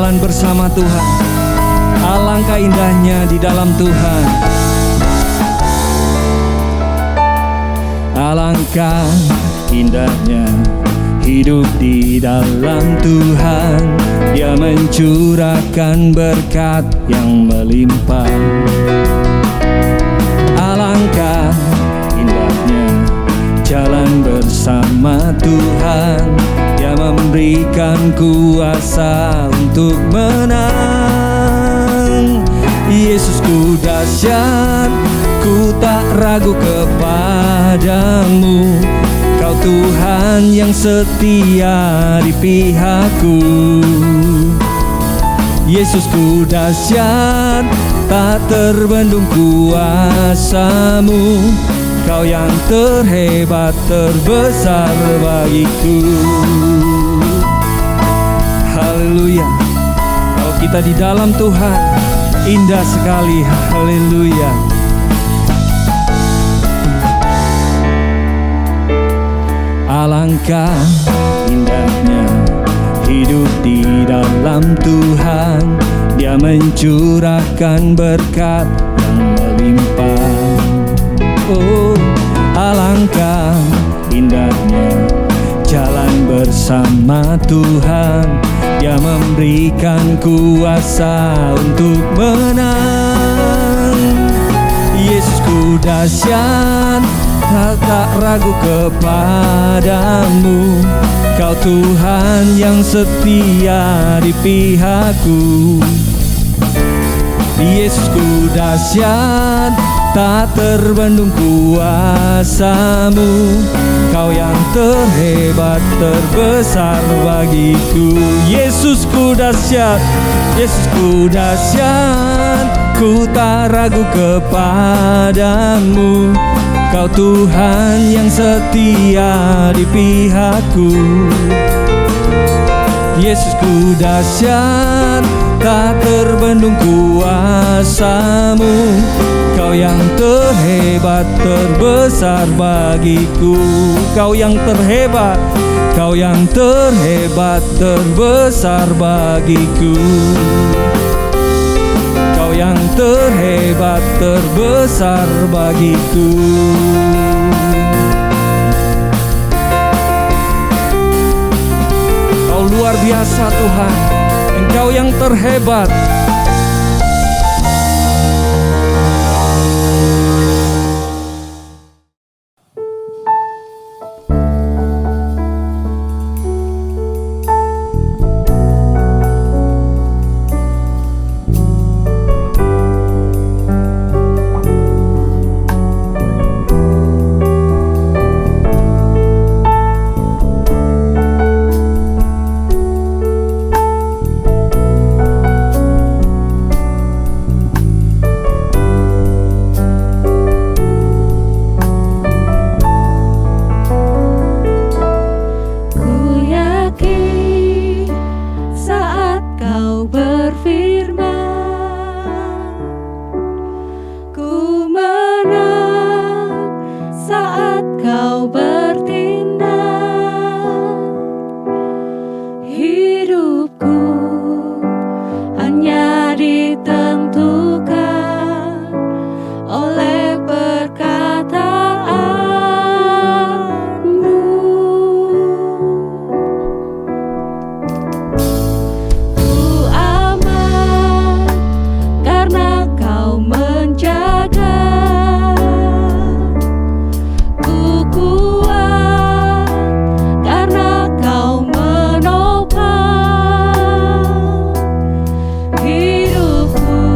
jalan bersama Tuhan. Alangkah indahnya di dalam Tuhan. Alangkah indahnya hidup di dalam Tuhan. Dia mencurahkan berkat yang melimpah. Alangkah indahnya jalan bersama Tuhan. Dia memberikan kuasa untuk menang. Yesusku dahsyat, ku tak ragu kepadamu. Kau Tuhan yang setia di pihakku. Yesusku dahsyat, tak terbendung kuasamu. Kau yang terhebat, terbesar bagiku. Haleluya. Kalau kita di dalam Tuhan, indah sekali. Haleluya. Alangkah indahnya hidup di dalam Tuhan. Dia mencurahkan berkat yang melimpah. Oh, alangkah indahnya jalan bersama Tuhan. Dia memberikan kuasa untuk menang. Yesusku dahsyat, tak ragu kepadamu. Kau Tuhan yang setia di pihakku. Yesusku dahsyat, tak terbendung kuasamu. Kau yang terhebat, terbesar bagiku. Yesusku dahsyat, Yesusku dahsyat, ku tak ragu kepadamu. Kau Tuhan yang setia di pihakku. Yesusku dahsyat, tak terbendung kuasamu. Kau yang terhebat, terbesar bagiku. Kau yang terhebat, kau yang terhebat, terbesar bagiku. Kau yang terhebat, terbesar bagiku. Kau luar biasa Tuhan, Engkau yang terhebat. Hidupku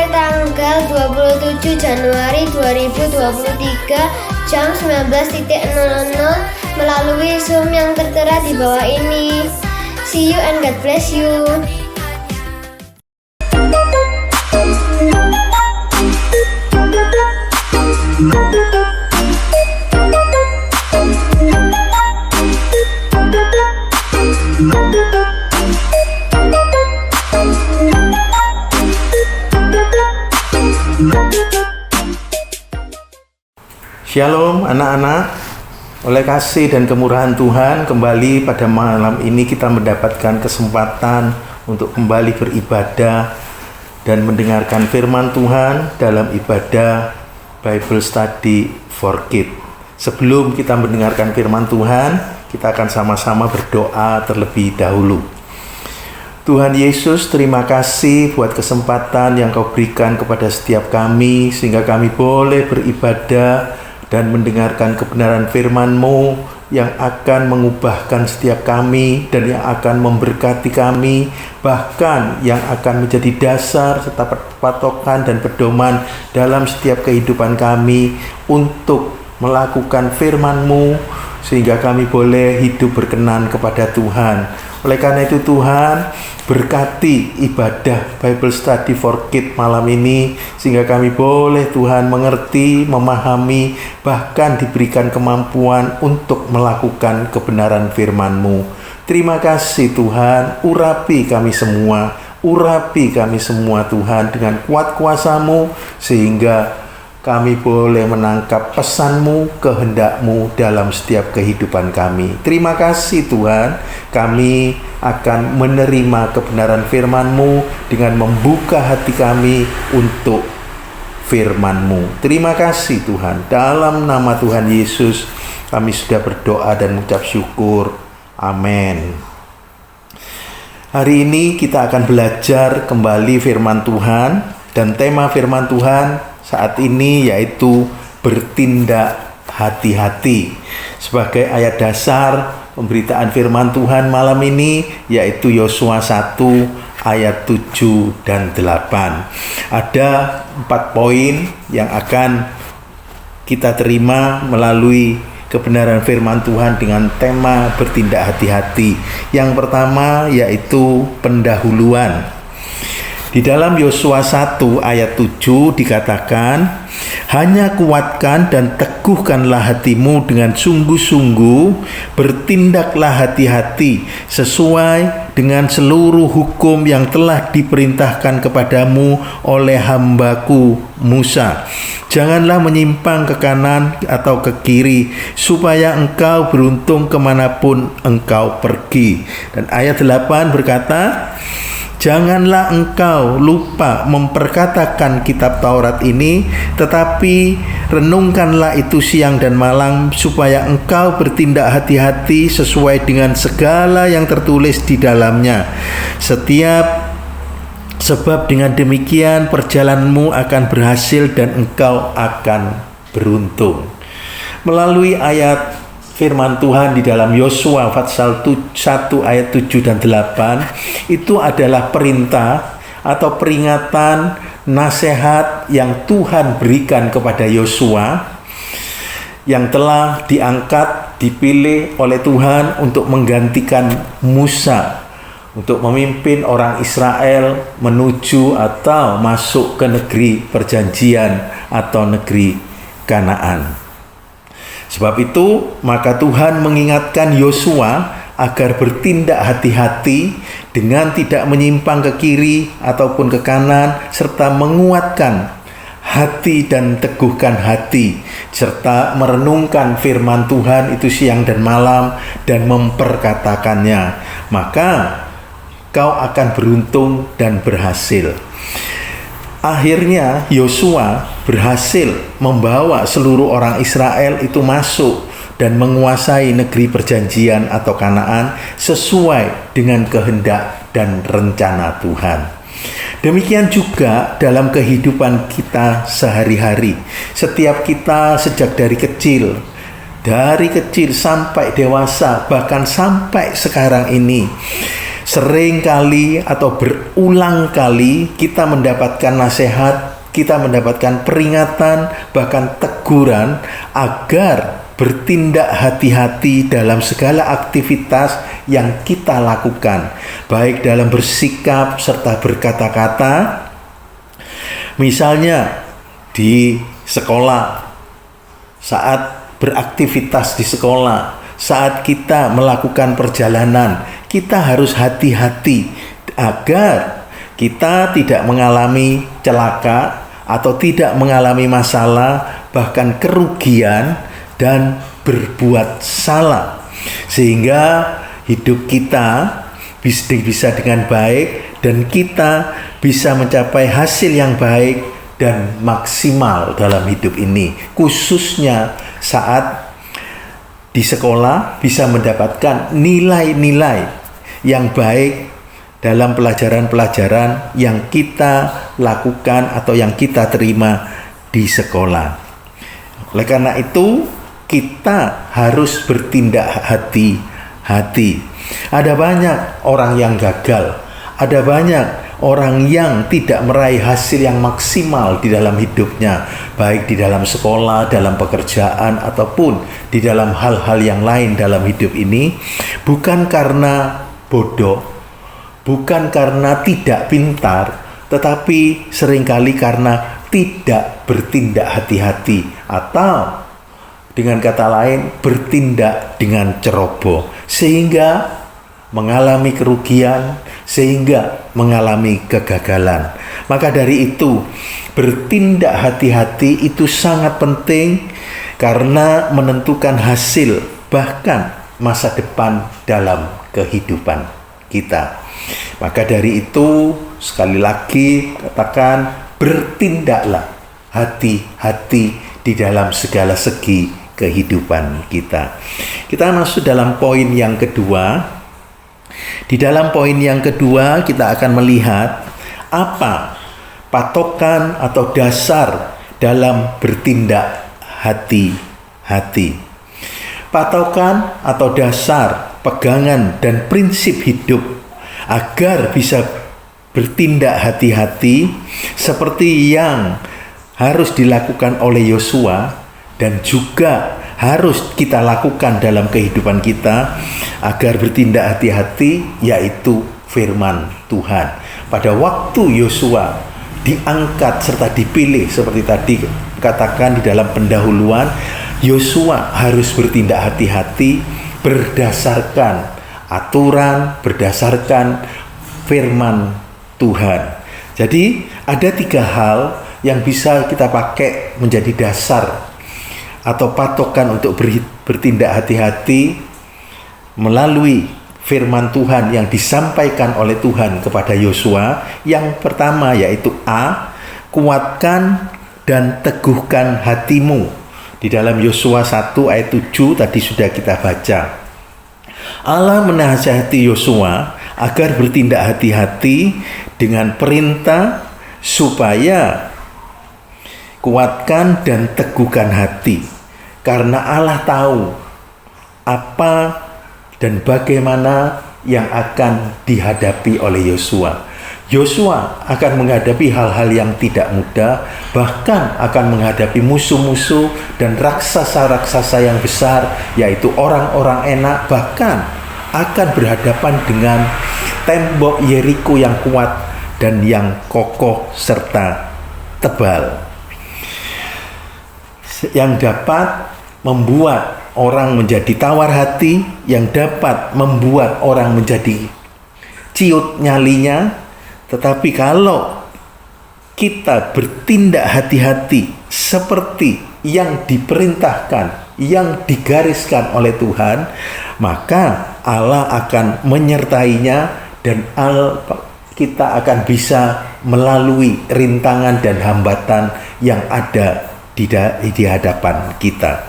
sampai tanggal 27 Januari 2023 jam 19.00 melalui Zoom yang tertera di bawah ini. See you and God bless you. Shalom anak-anak, oleh kasih dan kemurahan Tuhan, kembali pada malam ini kita mendapatkan kesempatan untuk kembali beribadah dan mendengarkan firman Tuhan dalam ibadah Bible Study for Kids. Sebelum kita mendengarkan firman Tuhan, kita akan sama-sama berdoa terlebih dahulu. Tuhan Yesus, terima kasih buat kesempatan yang Kau berikan kepada setiap kami, sehingga kami boleh beribadah dan mendengarkan kebenaran firman-Mu yang akan mengubahkan setiap kami dan yang akan memberkati kami, bahkan yang akan menjadi dasar serta patokan dan pedoman dalam setiap kehidupan kami untuk melakukan firman-Mu, sehingga kami boleh hidup berkenan kepada Tuhan. Oleh karena itu Tuhan, berkati ibadah Bible Study for Kids malam ini, sehingga kami boleh Tuhan mengerti, memahami, bahkan diberikan kemampuan untuk melakukan kebenaran firman-Mu. Terima kasih Tuhan, urapi kami semua Tuhan dengan kuat kuasa-Mu, sehingga kami boleh menangkap pesan-Mu, kehendak-Mu dalam setiap kehidupan kami. Terima kasih Tuhan, kami akan menerima kebenaran firman-Mu dengan membuka hati kami untuk firman-Mu. Terima kasih Tuhan, dalam nama Tuhan Yesus kami sudah berdoa dan mengucap syukur. Amin. Hari ini kita akan belajar kembali firman Tuhan, dan tema firman Tuhan saat ini yaitu bertindak hati-hati. Sebagai ayat dasar pemberitaan firman Tuhan malam ini yaitu Yosua 1 ayat 7 dan 8. Ada 4 poin yang akan kita terima melalui kebenaran firman Tuhan dengan tema bertindak hati-hati. Yang pertama yaitu pendahuluan. Di dalam Yosua 1 ayat 7 dikatakan, hanya kuatkan dan teguhkanlah hatimu dengan sungguh-sungguh, bertindaklah hati-hati sesuai dengan seluruh hukum yang telah diperintahkan kepadamu oleh hambaku Musa. Janganlah menyimpang ke kanan atau ke kiri, supaya engkau beruntung kemanapun engkau pergi. Dan ayat 8 berkata, janganlah engkau lupa memperkatakan kitab Taurat ini, tetapi renungkanlah itu siang dan malam, supaya engkau bertindak hati-hati sesuai dengan segala yang tertulis di dalamnya. Sebab dengan demikian perjalananmu akan berhasil dan engkau akan beruntung. Melalui ayat firman Tuhan di dalam Yosua pasal 1 ayat 7 dan 8 itu adalah perintah atau peringatan, nasihat yang Tuhan berikan kepada Yosua yang telah diangkat, dipilih oleh Tuhan untuk menggantikan Musa untuk memimpin orang Israel menuju atau masuk ke negeri perjanjian atau negeri Kanaan. Sebab itu, maka Tuhan mengingatkan Yosua agar bertindak hati-hati dengan tidak menyimpang ke kiri ataupun ke kanan, serta menguatkan hati dan teguhkan hati, serta merenungkan firman Tuhan itu siang dan malam dan memperkatakannya. Maka kau akan beruntung dan berhasil. Akhirnya Yosua berhasil membawa seluruh orang Israel itu masuk dan menguasai negeri perjanjian atau Kanaan sesuai dengan kehendak dan rencana Tuhan. Demikian juga dalam kehidupan kita sehari-hari. Setiap kita sejak dari kecil sampai dewasa, bahkan sampai sekarang ini, sering kali atau berulang kali kita mendapatkan nasihat, kita mendapatkan peringatan, bahkan teguran agar bertindak hati-hati dalam segala aktivitas yang kita lakukan, baik dalam bersikap serta berkata-kata. Misalnya di sekolah, saat beraktivitas di sekolah, saat kita melakukan perjalanan, kita harus hati-hati agar kita tidak mengalami celaka atau tidak mengalami masalah, bahkan kerugian dan berbuat salah, sehingga hidup kita bisa dengan baik dan kita bisa mencapai hasil yang baik dan maksimal dalam hidup ini, khususnya saat di sekolah bisa mendapatkan nilai-nilai yang baik dalam pelajaran-pelajaran yang kita lakukan atau yang kita terima di sekolah. Oleh karena itu, kita harus bertindak hati-hati. Ada banyak orang yang gagal, ada banyak orang yang tidak meraih hasil yang maksimal di dalam hidupnya, baik di dalam sekolah, dalam pekerjaan, ataupun di dalam hal-hal yang lain dalam hidup ini, bukan karena bodoh, bukan karena tidak pintar, tetapi seringkali karena tidak bertindak hati-hati, atau dengan kata lain bertindak dengan ceroboh, sehingga mengalami kerugian, sehingga mengalami kegagalan. Maka dari itu, bertindak hati-hati itu sangat penting karena menentukan hasil, bahkan masa depan dalam kehidupan kita. Maka dari itu, sekali lagi katakan, bertindaklah hati-hati di dalam segala segi kehidupan kita. Kita masuk dalam poin yang kedua. Di dalam poin yang kedua kita akan melihat apa patokan atau dasar dalam bertindak hati-hati. Patokan atau dasar, pegangan dan prinsip hidup agar bisa bertindak hati-hati seperti yang harus dilakukan oleh Yosua dan juga harus kita lakukan dalam kehidupan kita agar bertindak hati-hati, yaitu firman Tuhan. Pada waktu Yosua diangkat serta dipilih seperti tadi katakan di dalam pendahuluan, Yosua harus bertindak hati-hati berdasarkan aturan, berdasarkan firman Tuhan. Jadi ada 3 hal yang bisa kita pakai menjadi dasar atau patokan untuk bertindak hati-hati melalui firman Tuhan yang disampaikan oleh Tuhan kepada Yosua. Yang pertama yaitu A, kuatkan dan teguhkan hatimu. Di dalam Yosua 1 ayat 7 tadi sudah kita baca. Allah menasihati Yosua agar bertindak hati-hati dengan perintah supaya kuatkan dan teguhkan hati, karena Allah tahu apa dan bagaimana yang akan dihadapi oleh Yosua. Yosua akan menghadapi hal-hal yang tidak mudah, bahkan akan menghadapi musuh-musuh dan raksasa-raksasa yang besar, yaitu orang-orang enak, bahkan akan berhadapan dengan tembok Yeriko yang kuat dan yang kokoh serta tebal, yang dapat membuat orang menjadi tawar hati, yang dapat membuat orang menjadi ciut nyalinya. Tetapi kalau kita bertindak hati-hati seperti yang diperintahkan, yang digariskan oleh Tuhan, maka Allah akan menyertainya dan kita akan bisa melalui rintangan dan hambatan yang ada di hadapan kita.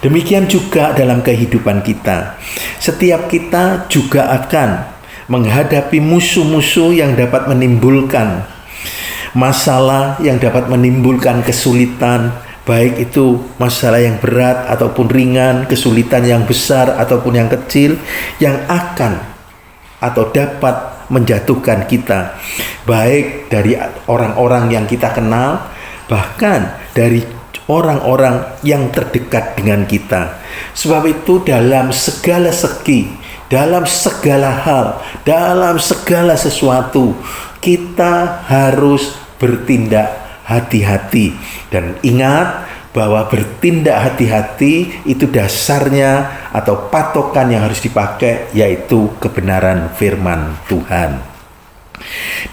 Demikian juga dalam kehidupan kita. Setiap kita juga akan menghadapi musuh-musuh yang dapat menimbulkan masalah, yang dapat menimbulkan kesulitan, baik itu masalah yang berat ataupun ringan, kesulitan yang besar ataupun yang kecil, yang akan atau dapat menjatuhkan kita, baik dari orang-orang yang kita kenal, bahkan dari orang-orang yang terdekat dengan kita. Sebab itu dalam segala segi, dalam segala hal, dalam segala sesuatu, kita harus bertindak hati-hati. Dan ingat bahwa bertindak hati-hati itu dasarnya atau patokan yang harus dipakai, yaitu kebenaran firman Tuhan.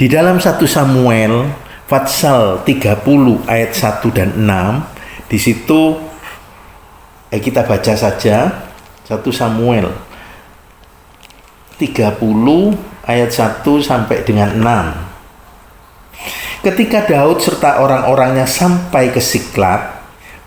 Di dalam 1 Samuel pasal 30 ayat 1 dan 6, di situ kita baca saja 1 Samuel 30 ayat 1 sampai dengan 6. Ketika Daud serta orang-orangnya sampai ke Siklag,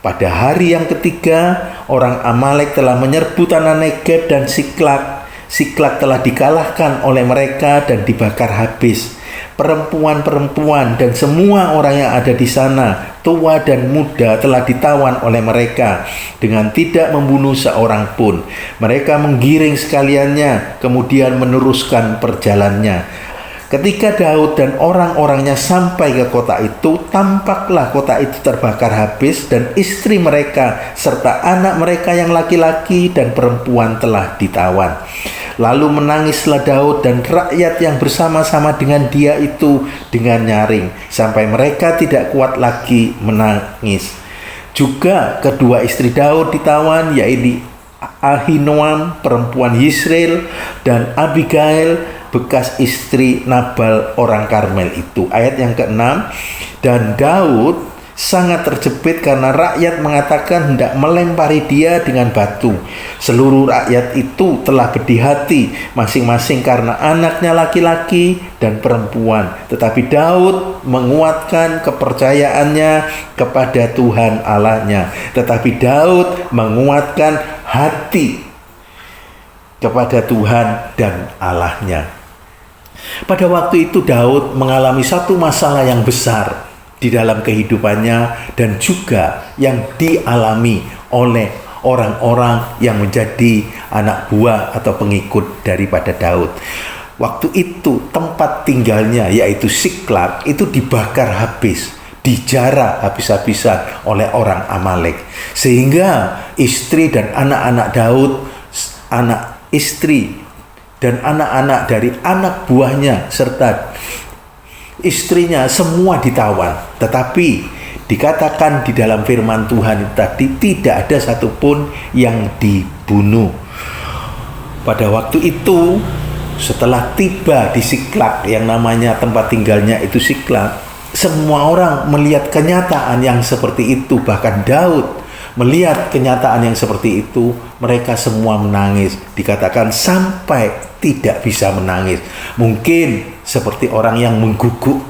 pada hari yang ketiga, orang Amalek telah menyerbu tanah Negeb dan Siklag. Siklag telah dikalahkan oleh mereka dan dibakar habis. Perempuan-perempuan dan semua orang yang ada di sana, tua dan muda, telah ditawan oleh mereka dengan tidak membunuh seorang pun. Mereka menggiring sekaliannya, kemudian meneruskan perjalanannya. Ketika Daud dan orang-orangnya sampai ke kota itu, tampaklah kota itu terbakar habis dan istri mereka serta anak mereka yang laki-laki dan perempuan telah ditawan. Lalu menangislah Daud dan rakyat yang bersama-sama dengan dia itu dengan nyaring, sampai mereka tidak kuat lagi menangis. Juga kedua istri Daud ditawan, yaitu Ahinoam perempuan Yisrael dan Abigail bekas istri Nabal orang Karmel itu. Ayat yang ke-6, dan Daud sangat terjepit karena rakyat mengatakan hendak melempari dia dengan batu. Seluruh rakyat itu telah berdi hati masing-masing karena anaknya laki-laki dan perempuan. Tetapi Daud menguatkan kepercayaannya kepada Tuhan Allahnya. Tetapi Daud menguatkan hati kepada Tuhan dan Allahnya. Pada waktu itu Daud mengalami satu masalah yang besar di dalam kehidupannya dan juga yang dialami oleh orang-orang yang menjadi anak buah atau pengikut daripada Daud. Waktu itu tempat tinggalnya, yaitu Siklag, itu dibakar habis, dijarah habis-habisan oleh orang Amalek. Sehingga istri dan anak-anak Daud, anak istri dan anak-anak dari anak buahnya serta istrinya semua ditawan. Tetapi dikatakan di dalam firman Tuhan tadi, tidak ada satupun yang dibunuh. Pada waktu itu, setelah tiba di Siklag, yang namanya tempat tinggalnya itu Siklag, semua orang melihat kenyataan yang seperti itu. Bahkan Daud melihat kenyataan yang seperti itu, mereka semua menangis. Dikatakan sampai tidak bisa menangis. Mungkin seperti orang yang mengguguk,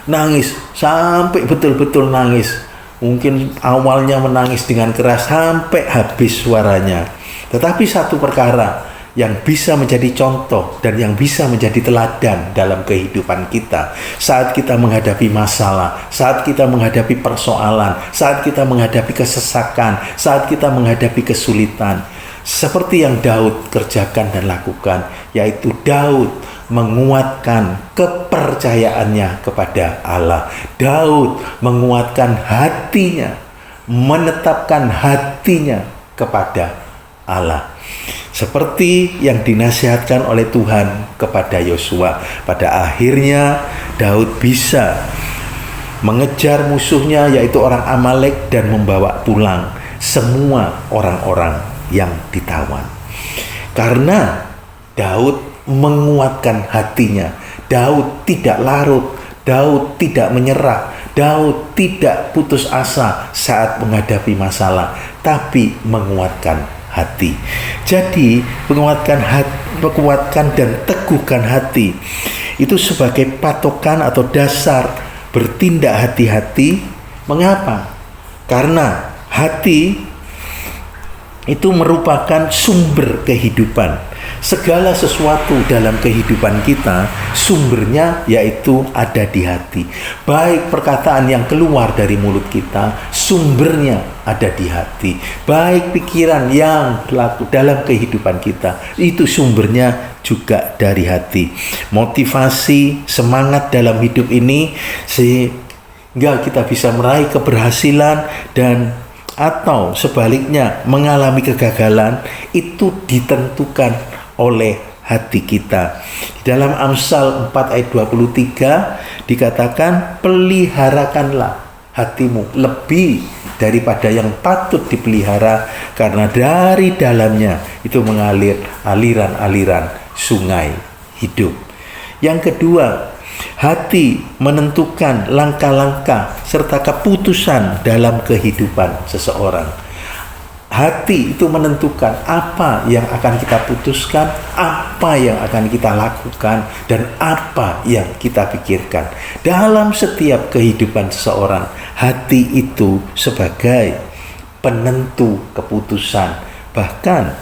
nangis sampai betul-betul nangis. Mungkin awalnya menangis dengan keras sampai habis suaranya. Tetapi satu perkara yang bisa menjadi contoh dan yang bisa menjadi teladan dalam kehidupan kita saat kita menghadapi masalah, saat kita menghadapi persoalan, saat kita menghadapi kesesakan, saat kita menghadapi kesulitan, seperti yang Daud kerjakan dan lakukan, yaitu Daud menguatkan kepercayaannya kepada Allah. Daud menguatkan hatinya, menetapkan hatinya kepada Allah. Seperti yang dinasihatkan oleh Tuhan kepada Yosua. Pada akhirnya Daud bisa mengejar musuhnya, yaitu orang Amalek, dan membawa pulang semua orang-orang yang ditawan. Karena Daud menguatkan hatinya, Daud tidak larut, Daud tidak menyerah, Daud tidak putus asa saat menghadapi masalah, tapi menguatkan hati. Jadi menguatkan dan teguhkan hati itu sebagai patokan atau dasar bertindak hati-hati. Mengapa? Karena hati itu merupakan sumber kehidupan. Segala sesuatu dalam kehidupan kita sumbernya yaitu ada di hati. Baik perkataan yang keluar dari mulut kita, sumbernya ada di hati. Baik pikiran yang berlaku dalam kehidupan kita, itu sumbernya juga dari hati. Motivasi, semangat dalam hidup ini sehingga kita bisa meraih keberhasilan dan atau sebaliknya mengalami kegagalan itu ditentukan oleh hati kita. Di dalam Amsal 4 ayat 23 dikatakan, peliharakanlah hatimu lebih daripada yang patut dipelihara, karena dari dalamnya itu mengalir aliran-aliran sungai hidup. Yang kedua, hati menentukan langkah-langkah serta keputusan dalam kehidupan seseorang. Hati itu menentukan apa yang akan kita putuskan, apa yang akan kita lakukan, dan apa yang kita pikirkan. Dalam setiap kehidupan seseorang, hati itu sebagai penentu keputusan, bahkan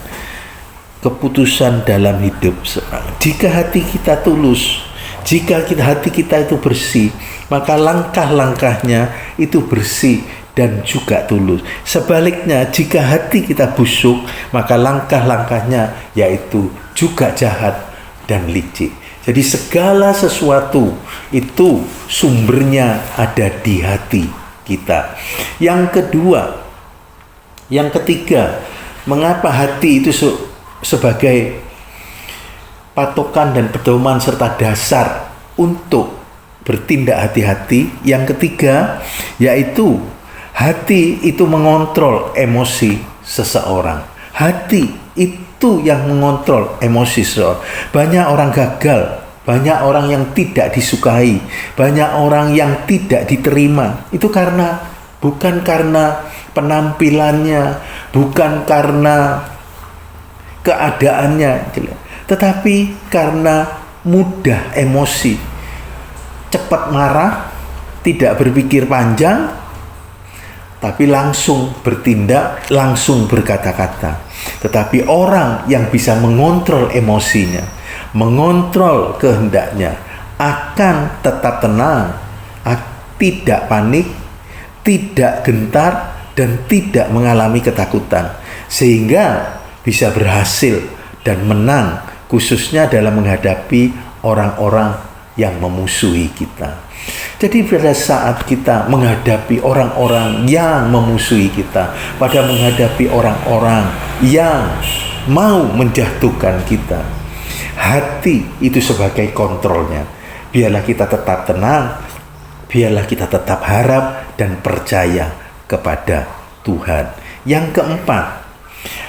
keputusan dalam hidup seseorang. Jika hati kita tulus, jika hati kita itu bersih, maka langkah-langkahnya itu bersih dan juga tulus. Sebaliknya, jika hati kita busuk, maka langkah-langkahnya yaitu juga jahat dan licik. Jadi segala sesuatu itu sumbernya ada di hati kita. Yang ketiga, mengapa hati itu sebagai patokan dan pedoman serta dasar untuk bertindak hati-hati? Yang ketiga, yaitu hati itu mengontrol emosi seseorang. Hati itu yang mengontrol emosi seseorang. Banyak orang gagal, banyak orang yang tidak disukai, banyak orang yang tidak diterima. Itu bukan karena penampilannya, bukan karena keadaannya, tetapi karena mudah emosi, cepat marah, tidak berpikir panjang, tapi langsung bertindak, langsung berkata-kata. Tetapi orang yang bisa mengontrol emosinya, mengontrol kehendaknya, akan tetap tenang, tidak panik, tidak gentar, dan tidak mengalami ketakutan. Sehingga bisa berhasil dan menang, khususnya dalam menghadapi orang-orang yang memusuhi kita. Jadi pada saat kita menghadapi orang-orang yang memusuhi kita, pada menghadapi orang-orang yang mau menjatuhkan kita, hati itu sebagai kontrolnya. Biarlah kita tetap tenang, biarlah kita tetap harap dan percaya kepada Tuhan. Yang keempat,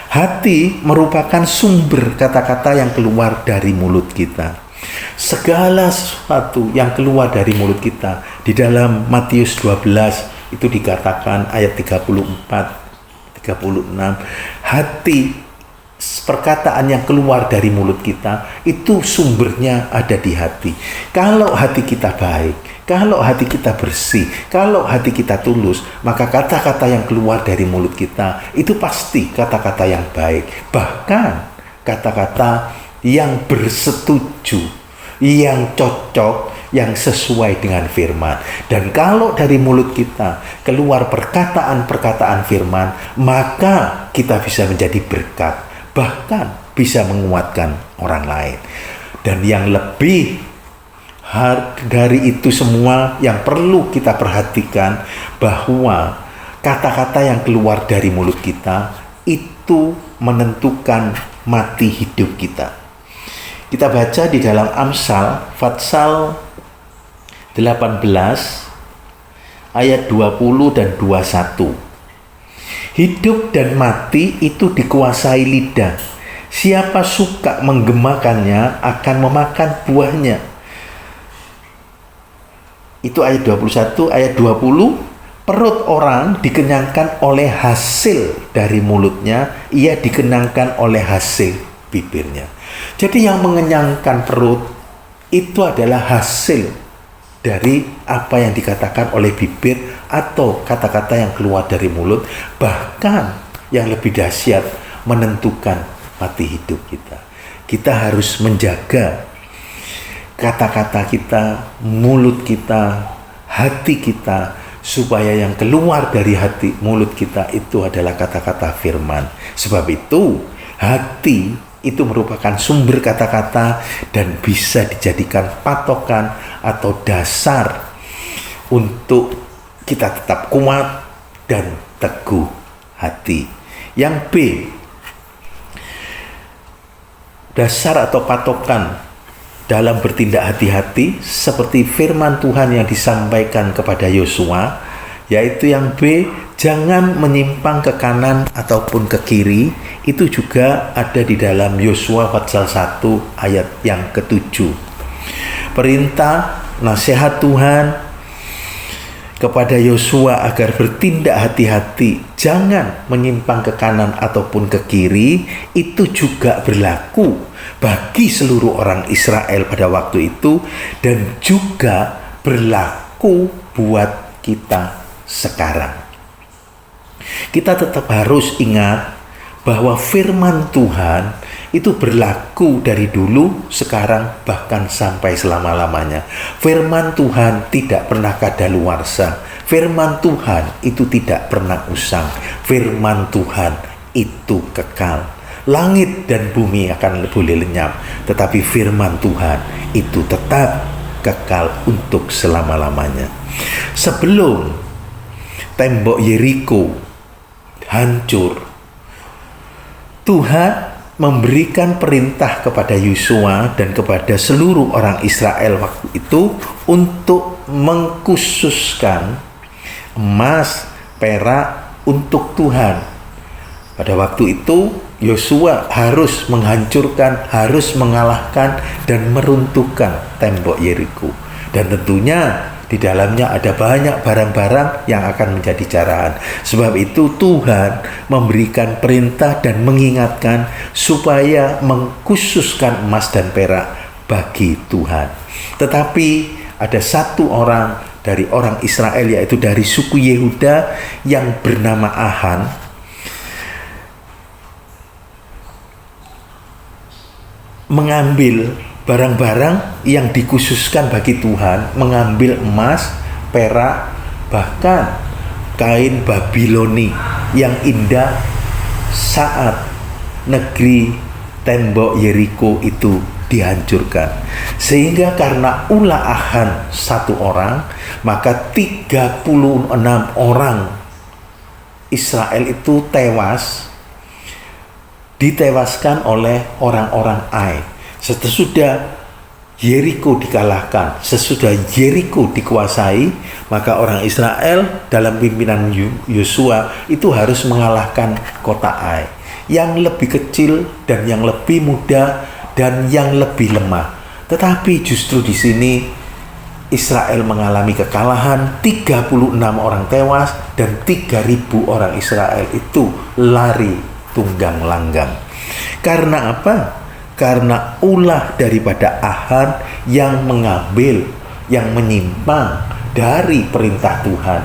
hati merupakan sumber kata-kata yang keluar dari mulut kita. Segala sesuatu yang keluar dari mulut kita, di dalam Matius 12 itu dikatakan ayat 34, 36, hati, perkataan yang keluar dari mulut kita itu sumbernya ada di hati. Kalau hati kita baik, kalau hati kita bersih, kalau hati kita tulus, maka kata-kata yang keluar dari mulut kita itu pasti kata-kata yang baik. Bahkan kata-kata yang bersetuju, yang cocok, yang sesuai dengan firman. Dan kalau dari mulut kita keluar perkataan-perkataan firman, maka kita bisa menjadi berkat, bahkan bisa menguatkan orang lain. Dan yang lebih dari itu semua, yang perlu kita perhatikan bahwa kata-kata yang keluar dari mulut kita itu menentukan mati hidup kita. Kita baca di dalam Fatsal 18 ayat 20 dan 21. Hidup dan mati itu dikuasai lidah. Siapa suka menggemakannya akan memakan buahnya. Itu ayat 21, ayat 20. Perut orang dikenyangkan oleh hasil dari mulutnya, ia dikenyangkan oleh hasil bibirnya. Jadi yang mengenyangkan perut itu adalah hasil dari apa yang dikatakan oleh bibir atau kata-kata yang keluar dari mulut. Bahkan yang lebih dahsyat, menentukan mati hidup kita. Kita harus menjaga kata-kata kita, mulut kita, hati kita, supaya yang keluar dari hati mulut kita itu adalah kata-kata firman. Sebab itu hati itu merupakan sumber kata-kata dan bisa dijadikan patokan atau dasar untuk kita tetap kuat dan teguh hati. Yang B, dasar atau patokan dalam bertindak hati-hati seperti firman Tuhan yang disampaikan kepada Yosua, yaitu yang B, jangan menyimpang ke kanan ataupun ke kiri. Itu juga ada di dalam Yosua pasal 1 ayat yang ke-7. Perintah nasihat Tuhan kepada Yosua agar bertindak hati-hati, jangan menyimpang ke kanan ataupun ke kiri, itu juga berlaku bagi seluruh orang Israel pada waktu itu dan juga berlaku buat kita sekarang. Kita tetap harus ingat bahwa firman Tuhan itu berlaku dari dulu, sekarang, bahkan sampai selama-lamanya. Firman Tuhan tidak pernah kadaluarsa. Firman Tuhan itu tidak pernah usang. Firman Tuhan itu kekal. Langit dan bumi akan boleh lenyap, tetapi firman Tuhan itu tetap kekal untuk selama-lamanya. Sebelum tembok Yeriko hancur, Tuhan memberikan perintah kepada Yosua dan kepada seluruh orang Israel waktu itu untuk mengkhususkan emas, perak untuk Tuhan. Pada waktu itu Yosua harus menghancurkan, harus mengalahkan dan meruntuhkan tembok Yeriko. Dan tentunya di dalamnya ada banyak barang-barang yang akan menjadi jarahan. Sebab itu Tuhan memberikan perintah dan mengingatkan supaya mengkhususkan emas dan perak bagi Tuhan. Tetapi ada satu orang dari orang Israel, yaitu dari suku Yehuda, yang bernama Ahan, mengambil barang-barang yang dikhususkan bagi Tuhan, mengambil emas, perak, bahkan kain Babiloni yang indah saat negeri tembok Yeriko itu dihancurkan. Sehingga karena ulah Ahan satu orang, maka 36 orang Israel itu ditewaskan oleh orang-orang Ai. Sesudah Yeriko dikalahkan, sesudah Yeriko dikuasai, maka orang Israel dalam pimpinan Yosua itu harus mengalahkan kota Ai yang lebih kecil dan yang lebih muda dan yang lebih lemah. Tetapi justru di sini Israel mengalami kekalahan, 36 orang tewas dan 3.000 orang Israel itu lari tunggang langgang. Karena apa? Karena ulah daripada Ahan yang mengambil, yang menyimpang dari perintah Tuhan,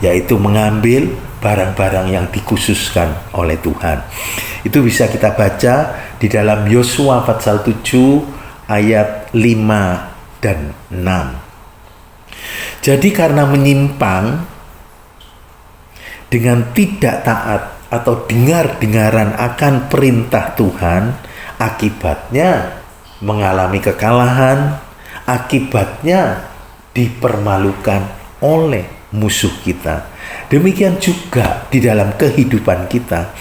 yaitu mengambil barang-barang yang dikhususkan oleh Tuhan. Itu bisa kita baca di dalam Yosua pasal 7 ayat 5 dan 6. Jadi karena menyimpang dengan tidak taat atau dengar-dengaran akan perintah Tuhan, akibatnya mengalami kekalahan, akibatnya dipermalukan oleh musuh kita. Demikian juga di dalam kehidupan kita.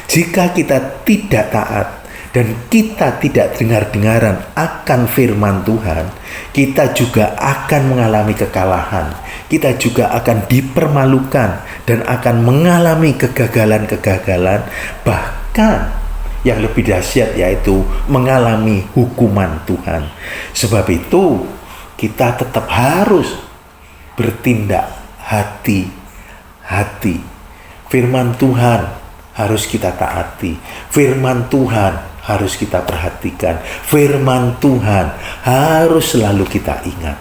Jika kita tidak taat dan kita tidak dengar-dengaran akan firman Tuhan, kita juga akan mengalami kekalahan. Kita juga akan dipermalukan dan akan mengalami kegagalan-kegagalan, bahkan yang lebih dahsyat yaitu mengalami hukuman Tuhan. Sebab itu kita tetap harus bertindak hati-hati. Firman Tuhan harus kita taati. Firman Tuhan harus kita perhatikan. Firman Tuhan harus selalu kita ingat.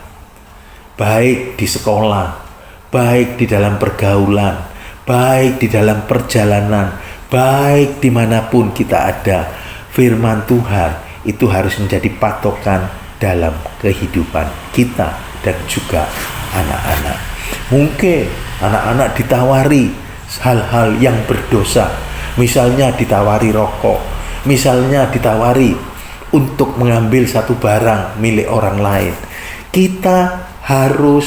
Baik di sekolah, baik di dalam pergaulan, baik di dalam perjalanan, baik dimanapun kita ada, firman Tuhan itu harus menjadi patokan dalam kehidupan kita dan juga anak-anak. Mungkin anak-anak ditawari hal-hal yang berdosa, misalnya ditawari rokok, misalnya ditawari untuk mengambil satu barang milik orang lain, kita harus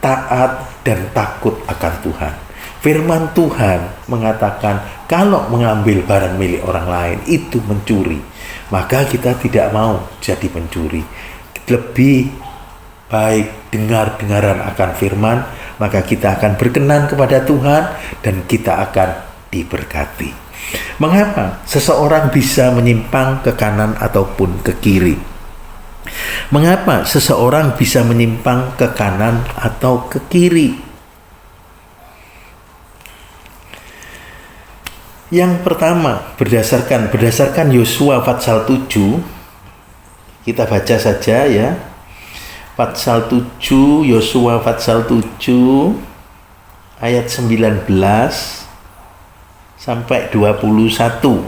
taat dan takut akan Tuhan. Firman Tuhan mengatakan kalau mengambil barang milik orang lain itu mencuri, maka kita tidak mau jadi pencuri. Lebih baik dengar-dengaran akan firman, maka kita akan berkenan kepada Tuhan dan kita akan diberkati. Mengapa seseorang bisa menyimpang ke kanan ataupun ke kiri? Mengapa seseorang bisa menyimpang ke kanan atau ke kiri? Yang pertama, berdasarkan Yosua pasal 7, kita baca saja ya. Pasal 7, Yosua pasal 7 ayat 19 sampai 21.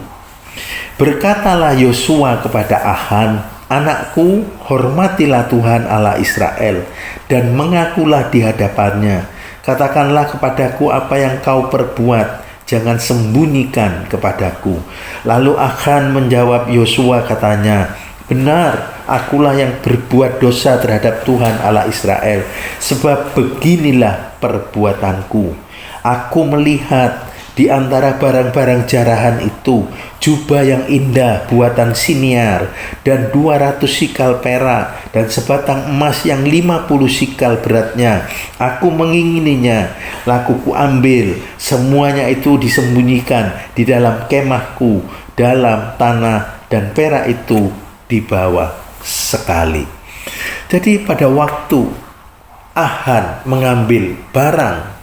Berkatalah Yosua kepada Ahan, anakku, hormatilah Tuhan Allah Israel dan mengakulah di hadapannya. Katakanlah kepadaku apa yang kau perbuat, jangan sembunyikan kepadaku. Lalu Ahan menjawab Yosua, katanya, benar, akulah yang berbuat dosa terhadap Tuhan Allah Israel, sebab beginilah perbuatanku. Aku melihat di antara barang-barang jarahan itu jubah yang indah buatan Siniar dan 200 sikal perak dan sebatang emas yang 50 sikal beratnya. Aku mengingininya, laku ku ambil. Semuanya itu disembunyikan di dalam kemahku dalam tanah, dan perak itu dibawa sekali. Jadi pada waktu Ahan mengambil barang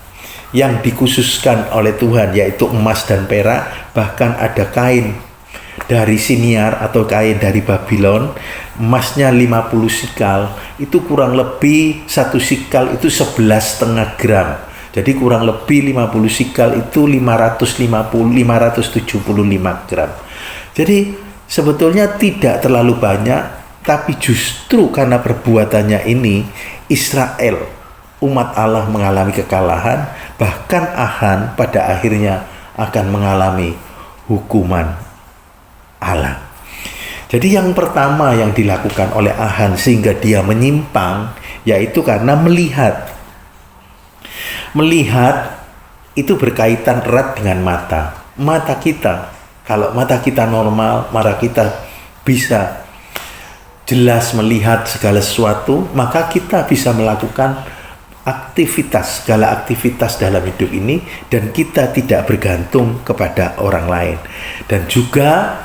yang dikhususkan oleh Tuhan, yaitu emas dan perak, bahkan ada kain dari Siniar atau kain dari Babylon, emasnya 50 sikal, itu kurang lebih 1 sikal itu 11,5 gram. Jadi kurang lebih 50 sikal itu 575 gram. Jadi sebetulnya tidak terlalu banyak, tapi justru karena perbuatannya ini Israel, umat Allah, mengalami kekalahan. Bahkan Ahan pada akhirnya akan mengalami hukuman Allah. Jadi yang pertama yang dilakukan oleh Ahan sehingga dia menyimpang, yaitu karena melihat itu berkaitan erat dengan mata kita. Kalau mata kita normal, mata kita bisa jelas melihat segala sesuatu, maka kita bisa melakukan segala aktivitas dalam hidup ini, dan kita tidak bergantung kepada orang lain. Dan juga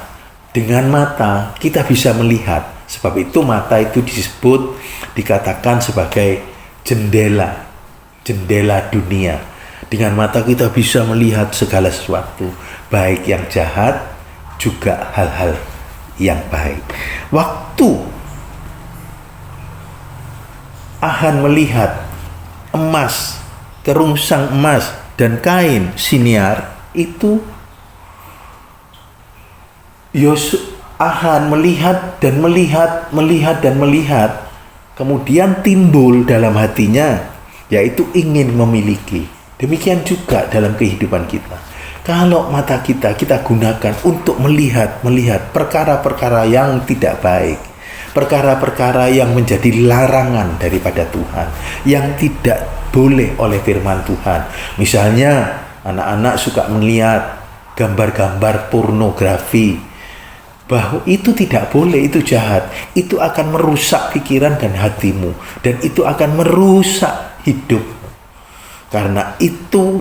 dengan mata kita bisa melihat. Sebab itu mata itu dikatakan sebagai jendela dunia. Dengan mata kita bisa melihat segala sesuatu, baik yang jahat juga hal-hal yang baik. Waktu Ahan melihat emas, kerungsang emas dan kain Siniar itu, Ahan melihat, kemudian timbul dalam hatinya, yaitu ingin memiliki. Demikian juga dalam kehidupan kita. Kalau mata kita gunakan untuk melihat perkara-perkara yang tidak baik, perkara-perkara yang menjadi larangan daripada Tuhan, yang tidak boleh oleh firman Tuhan. Misalnya anak-anak suka melihat gambar-gambar pornografi, bahwa itu tidak boleh, itu jahat, itu akan merusak pikiran dan hatimu, dan itu akan merusak hidupmu, karena itu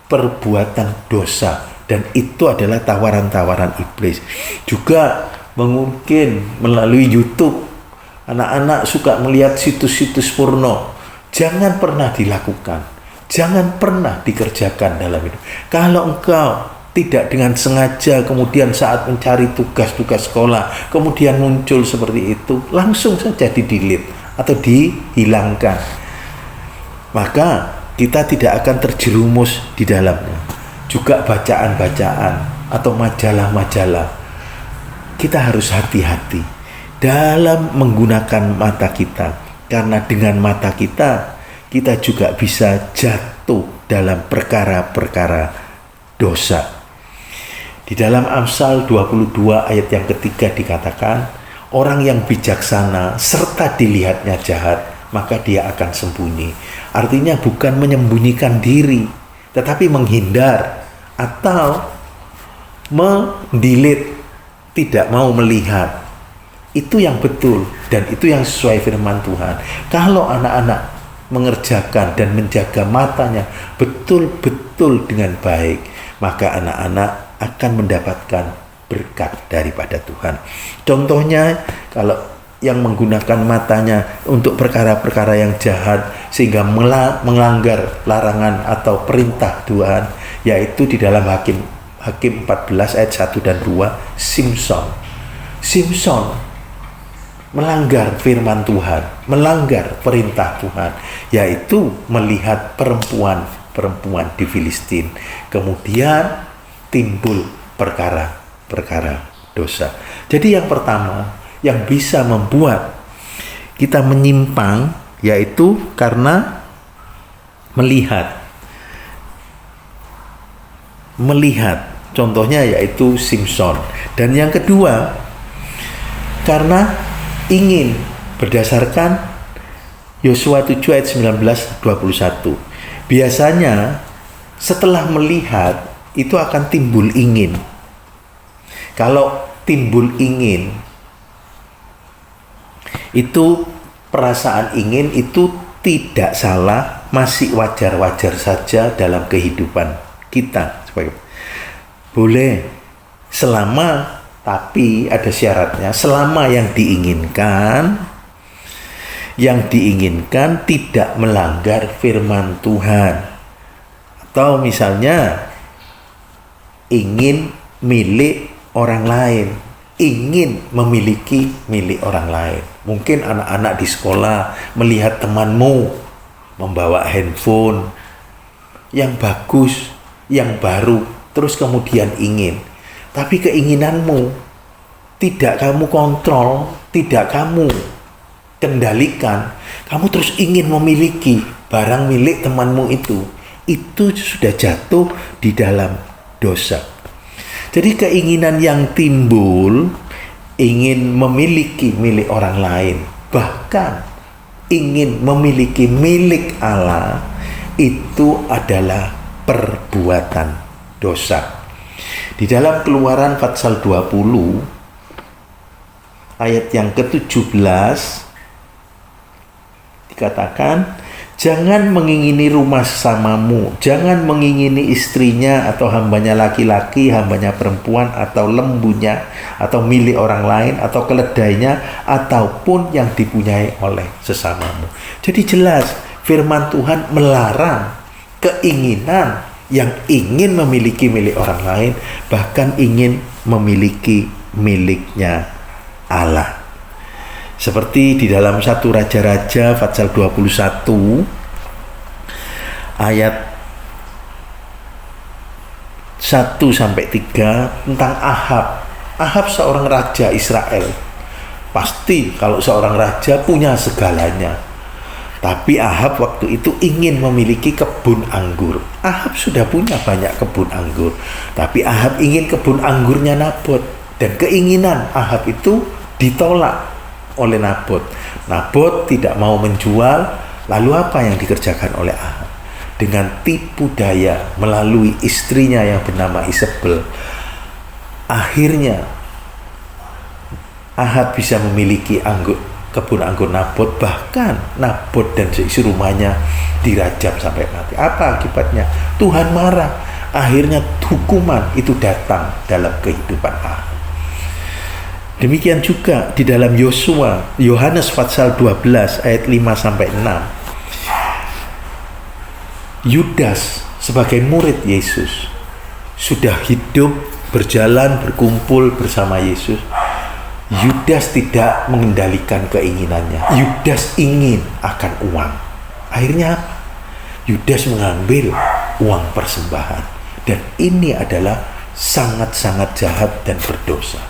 perbuatan dosa, dan itu adalah tawaran-tawaran iblis. Juga mungkin melalui YouTube anak-anak suka melihat situs-situs porno. Jangan pernah dilakukan, jangan pernah dikerjakan dalam hidup. Kalau engkau tidak dengan sengaja, kemudian saat mencari tugas-tugas sekolah, kemudian muncul seperti itu, langsung saja di-delete atau dihilangkan, maka kita tidak akan terjerumus di dalamnya. Juga bacaan-bacaan atau majalah-majalah, kita harus hati-hati dalam menggunakan mata kita, karena dengan mata kita juga bisa jatuh dalam perkara-perkara dosa. Di dalam Amsal 22 ayat yang ketiga dikatakan, orang yang bijaksana serta dilihatnya jahat, maka dia akan sembunyi. Artinya bukan menyembunyikan diri, tetapi menghindar atau mendilit, tidak mau melihat. Itu yang betul dan itu yang sesuai firman Tuhan. Kalau anak-anak mengerjakan dan menjaga matanya betul-betul dengan baik, maka anak-anak akan mendapatkan berkat daripada Tuhan. Contohnya, kalau yang menggunakan matanya untuk perkara-perkara yang jahat sehingga melanggar larangan atau perintah Tuhan, yaitu di dalam Hakim 14 ayat 1 dan 2, Simson melanggar firman Tuhan, melanggar perintah Tuhan, yaitu melihat perempuan di Filistin. Kemudian timbul perkara dosa. Jadi yang pertama yang bisa membuat kita menyimpang, yaitu karena melihat. Contohnya yaitu Simson. Dan yang kedua, karena ingin, berdasarkan Yosua 7 ayat 19-21. Biasanya setelah melihat itu akan timbul ingin. Kalau timbul ingin, itu perasaan ingin itu tidak salah, masih wajar-wajar saja dalam kehidupan kita. Boleh selama, tapi ada syaratnya, selama yang diinginkan tidak melanggar firman Tuhan. Atau misalnya ingin milik orang lain, ingin memiliki milik orang lain. Mungkin anak-anak di sekolah melihat temanmu membawa handphone yang bagus, yang baru, terus kemudian ingin. Tapi keinginanmu tidak kamu kontrol, tidak kamu kendalikan. Kamu terus ingin memiliki barang milik temanmu itu sudah jatuh di dalam dosa. Jadi keinginan yang timbul, ingin memiliki milik orang lain, bahkan ingin memiliki milik Allah, itu adalah perbuatan dosa. Di dalam Keluaran pasal 20 ayat yang ke-17 dikatakan, jangan mengingini rumah sesamamu, jangan mengingini istrinya atau hambanya laki-laki, hambanya perempuan, atau lembunya, atau milik orang lain, atau keledainya, ataupun yang dipunyai oleh sesamamu. Jadi jelas firman Tuhan melarang keinginan yang ingin memiliki milik orang lain, bahkan ingin memiliki miliknya Allah. Seperti di dalam 1 Raja-Raja pasal 21 ayat 1-3 tentang Ahab. Ahab seorang raja Israel. Pasti kalau seorang raja punya segalanya. Tapi Ahab waktu itu ingin memiliki kebun anggur. Ahab sudah punya banyak kebun anggur, tapi Ahab ingin kebun anggurnya Nabot. Dan keinginan Ahab itu ditolak oleh Nabot. Nabot tidak mau menjual. Lalu apa yang dikerjakan oleh Ahab? Dengan tipu daya melalui istrinya yang bernama Isabel, akhirnya Ahab bisa memiliki kebun anggur Nabot. Bahkan Nabot dan seisi rumahnya dirajam sampai mati. Apa akibatnya? Tuhan marah. Akhirnya hukuman itu datang dalam kehidupan Ahab. Demikian juga di dalam Yohanes pasal 12 ayat 5-6. Yudas sebagai murid Yesus sudah hidup, berjalan, berkumpul bersama Yesus. Yudas tidak mengendalikan keinginannya. Yudas ingin akan uang. Akhirnya apa? Yudas mengambil uang persembahan. Dan ini adalah sangat-sangat jahat dan berdosa.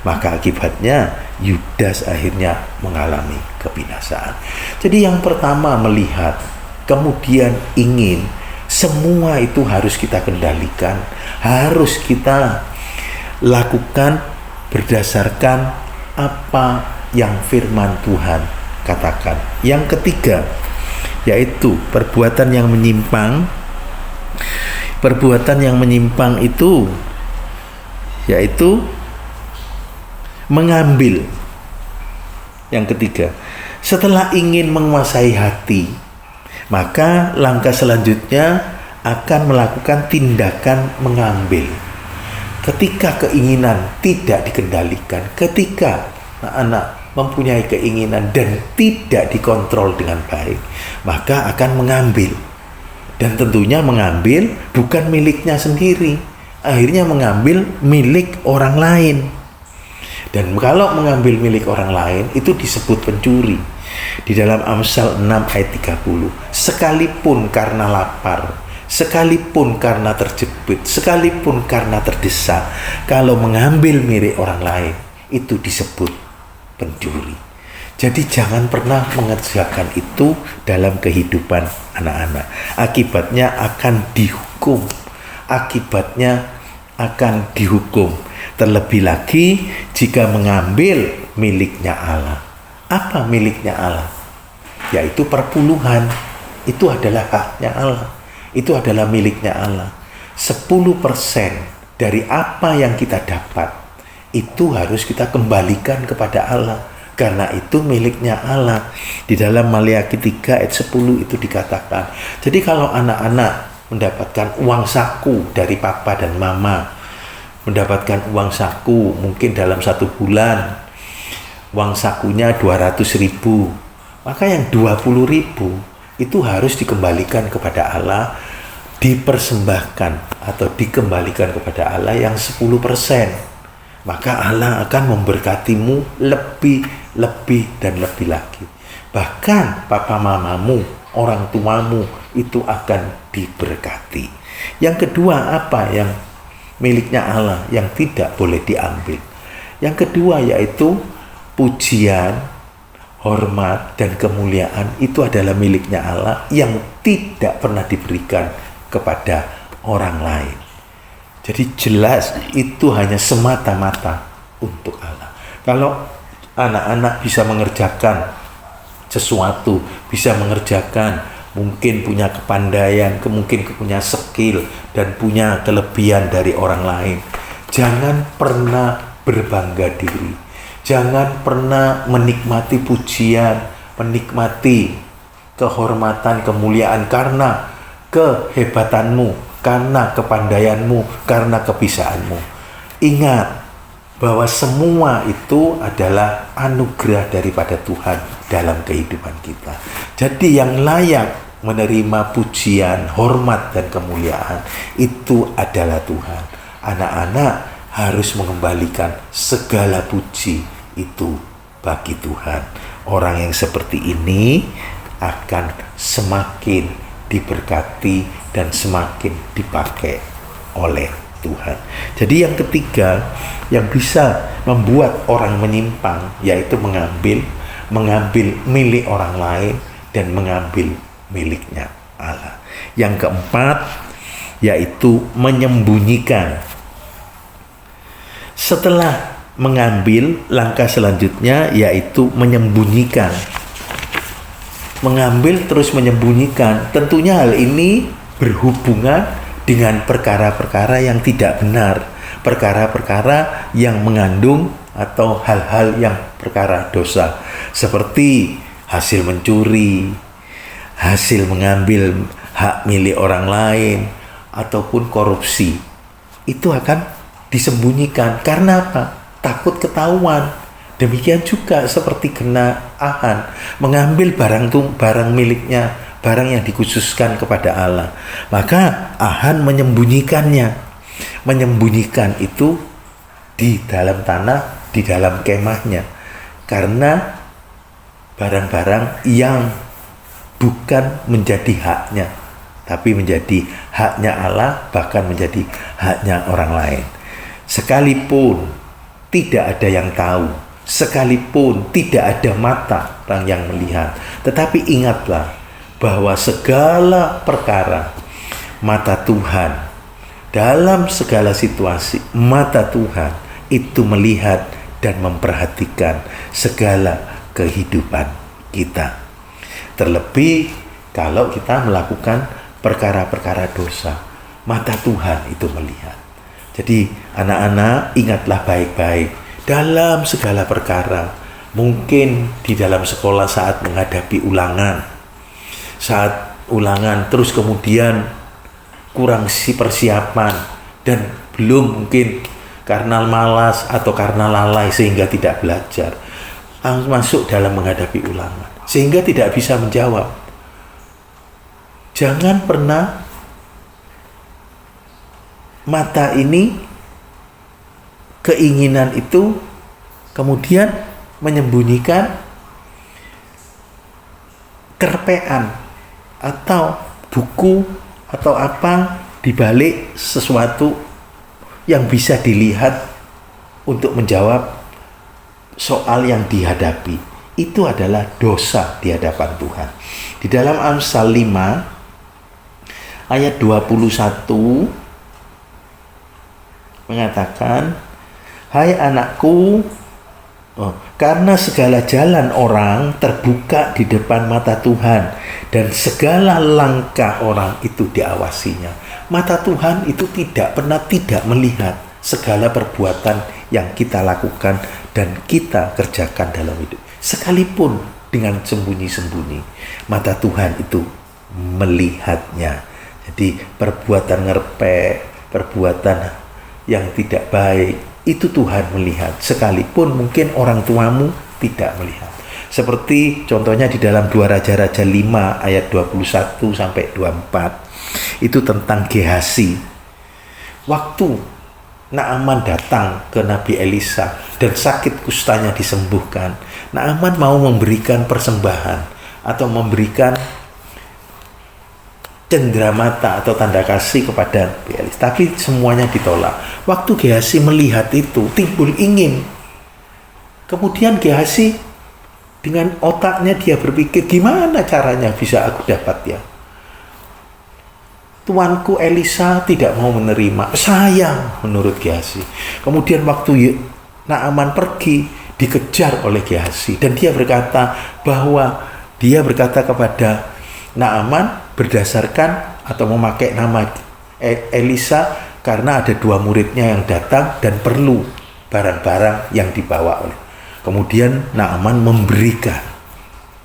Maka akibatnya Yudas akhirnya mengalami kebinasaan. Jadi yang pertama melihat, kemudian ingin, semua itu harus kita kendalikan, harus kita lakukan berdasarkan apa yang firman Tuhan katakan. Yang ketiga, yaitu perbuatan yang menyimpang. Perbuatan yang menyimpang itu yaitu mengambil. Yang ketiga, setelah ingin menguasai hati, maka langkah selanjutnya akan melakukan tindakan mengambil. Ketika keinginan tidak dikendalikan, ketika anak mempunyai keinginan dan tidak dikontrol dengan baik, maka akan mengambil. Dan tentunya mengambil bukan miliknya sendiri, akhirnya mengambil milik orang lain. Dan kalau mengambil milik orang lain itu disebut pencuri. Di dalam Amsal 6 ayat 30, sekalipun karena lapar, sekalipun karena terjepit, sekalipun karena terdesak, kalau mengambil milik orang lain itu disebut pencuri. Jadi jangan pernah mengerjakan itu dalam kehidupan anak-anak. Akibatnya akan dihukum. Akibatnya akan dihukum. Terlebih lagi jika mengambil miliknya Allah. Apa miliknya Allah? Yaitu perpuluhan. Itu adalah haknya Allah. Itu adalah miliknya Allah. 10% dari apa yang kita dapat itu harus kita kembalikan kepada Allah. Karena itu miliknya Allah. Di dalam Maliaki 3 ayat 10 itu dikatakan. Jadi kalau anak-anak mendapatkan uang saku dari papa dan mama, mendapatkan uang saku mungkin dalam 1 bulan, uang sakunya 200.000, maka yang 20.000 itu harus dikembalikan kepada Allah, dipersembahkan atau dikembalikan kepada Allah yang 10%. Maka Allah akan memberkatimu lebih dan lebih lagi. Bahkan papa mamamu, orang tuamu itu akan diberkati. Yang kedua, apa yang miliknya Allah yang tidak boleh diambil? Yang kedua yaitu pujian, hormat, dan kemuliaan itu adalah miliknya Allah yang tidak pernah diberikan kepada orang lain. Jadi jelas itu hanya semata-mata untuk Allah. Kalau anak-anak bisa mengerjakan sesuatu, bisa mengerjakan, mungkin punya kepandaian, mungkin punya skill dan punya kelebihan dari orang lain, jangan pernah berbangga diri. Jangan pernah menikmati pujian, menikmati kehormatan, kemuliaan karena kehebatanmu, karena kepandaianmu, karena kebisaanmu. Ingat bahwa semua itu adalah anugerah daripada Tuhan dalam kehidupan kita. Jadi yang layak menerima pujian, hormat, dan kemuliaan itu adalah Tuhan. Anak-anak harus mengembalikan segala puji itu bagi Tuhan. Orang yang seperti ini akan semakin diberkati dan semakin dipakai oleh Tuhan. Jadi yang ketiga yang bisa membuat orang menyimpang yaitu mengambil milik orang lain dan mengambil miliknya Allah. Yang keempat yaitu menyembunyikan. Setelah mengambil, langkah selanjutnya yaitu menyembunyikan. Mengambil terus menyembunyikan. Tentunya hal ini berhubungan dengan perkara-perkara yang tidak benar, perkara-perkara yang mengandung atau hal-hal yang perkara dosa, seperti hasil mencuri, hasil mengambil hak milik orang lain, ataupun korupsi. Itu akan disembunyikan. Karena apa? Takut ketahuan. Demikian juga seperti kena Ahan, mengambil barang miliknya, barang yang dikhususkan kepada Allah. Maka Ahan menyembunyikannya. Menyembunyikan itu di dalam tanah, di dalam kemahnya. Karena barang-barang yang bukan menjadi haknya, tapi menjadi haknya Allah, bahkan menjadi haknya orang lain. Sekalipun tidak ada yang tahu, sekalipun tidak ada mata orang yang melihat, tetapi ingatlah bahwa segala perkara mata Tuhan dalam segala situasi mata Tuhan itu melihat dan memperhatikan segala kehidupan kita. Terlebih kalau kita melakukan perkara-perkara dosa, mata Tuhan itu melihat. Jadi anak-anak, ingatlah baik-baik dalam segala perkara. Mungkin di dalam sekolah saat menghadapi ulangan, terus kemudian kurang persiapan dan belum mungkin karena malas atau karena lalai sehingga tidak belajar, masuk dalam menghadapi ulangan sehingga tidak bisa menjawab. Jangan pernah mata ini, keinginan itu kemudian menyembunyikan kerpean atau buku atau apa di balik sesuatu yang bisa dilihat untuk menjawab soal yang dihadapi. Itu adalah dosa di hadapan Tuhan. Di dalam Amsal 5 ayat 21 mengatakan, "Hai anakku, karena segala jalan orang terbuka di depan mata Tuhan dan segala langkah orang itu diawasinya." Mata Tuhan itu tidak pernah tidak melihat segala perbuatan yang kita lakukan dan kita kerjakan dalam hidup. Sekalipun dengan sembunyi-sembunyi, mata Tuhan itu melihatnya. Jadi perbuatan ngerpek, perbuatan yang tidak baik, itu Tuhan melihat, sekalipun mungkin orang tuamu tidak melihat. Seperti contohnya di dalam 2 Raja-Raja 5 ayat 21 sampai 24, itu tentang Gehazi. Waktu Naaman datang ke Nabi Elisa dan sakit kustanya disembuhkan, Naaman mau memberikan persembahan atau memberikan cenderamata atau tanda kasih kepada Nabi Elisa, tapi semuanya ditolak. Waktu Gehazi melihat itu, timbul ingin. Kemudian Gehazi dengan otaknya dia berpikir, gimana caranya bisa aku dapat ya? Tuanku Elisa tidak mau menerima, sayang menurut Gehazi. Kemudian waktu Naaman pergi, dikejar oleh Gehazi dan dia berkata kepada Naaman berdasarkan atau memakai nama Elisa karena ada 2 muridnya yang datang dan perlu barang-barang yang dibawa oleh. Kemudian Naaman memberikan